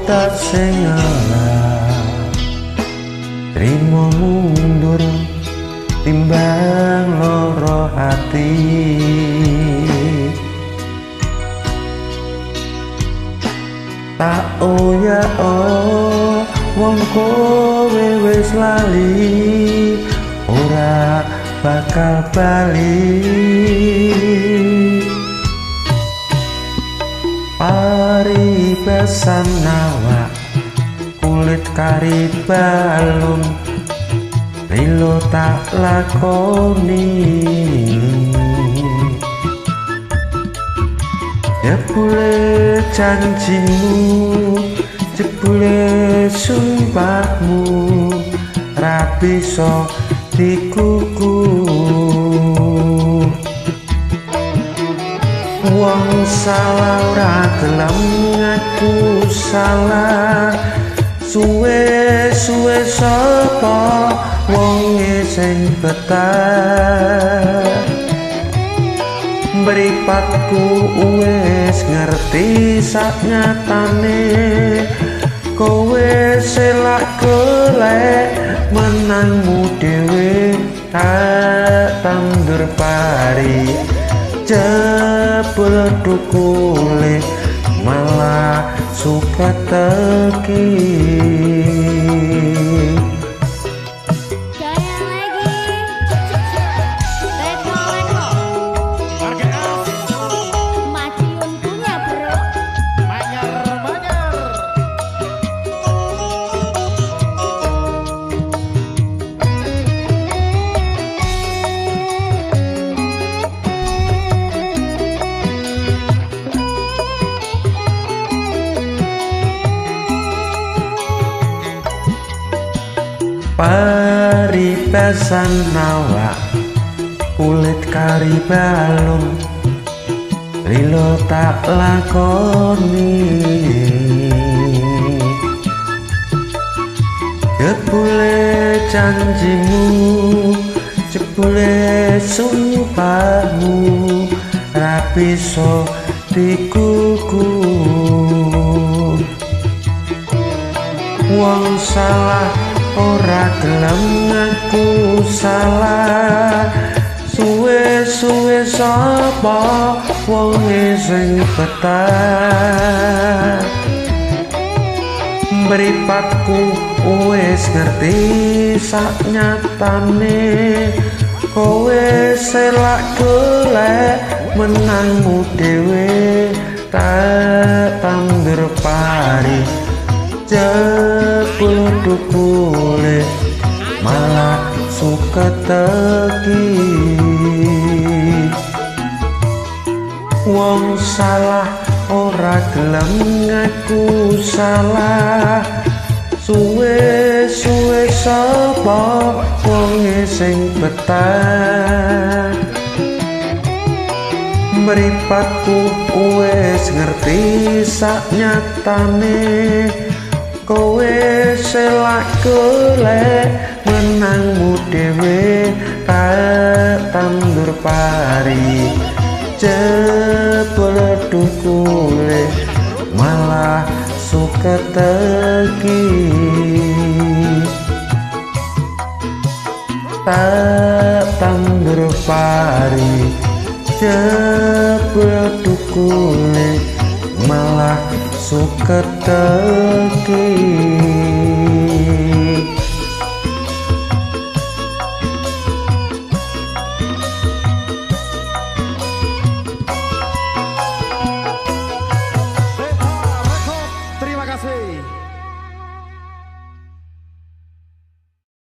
tak sengalah trimo mundur timbang loro hati. Tak oya wong kowe wis lali ora bakal bali. Paribasan awak kulit kari balung lilo tak lakoni. Jebule janjimu, jebule sumpahmu, ra bisa dikuku. Wong salah ora gelem ngaku salah, suwe-suwe sapa wonge sing betah. Mripatku wis ngerti sak nyatane, kowe selak golek menangmu dhewe tak tandur pari. Jebul dukule malah suka teki. Paribasan awak kulit kari balung lilo tak lakoni. Jebule janjimu, jebule sumpahmu, ra bisa dikuku. Wong salah ora gelem ngaku salah, suwe-suwe sapa wonge sing betah. Mripatku wis ngerti sak nyatane, kowe selak golek menangmu dhewe tak tandur pari. Jebul dukule malah suka teki. Wong salah ora gelem ngaku salah, suwe-suwe sapa wonge sing betah. Mripatku wis ngerti sak nyatane, kowe selak golek menangmu dhewe tak tandur pari. Jebul dukule malah suka teki. Tak tandur pari, jebul dukule malah suka teki.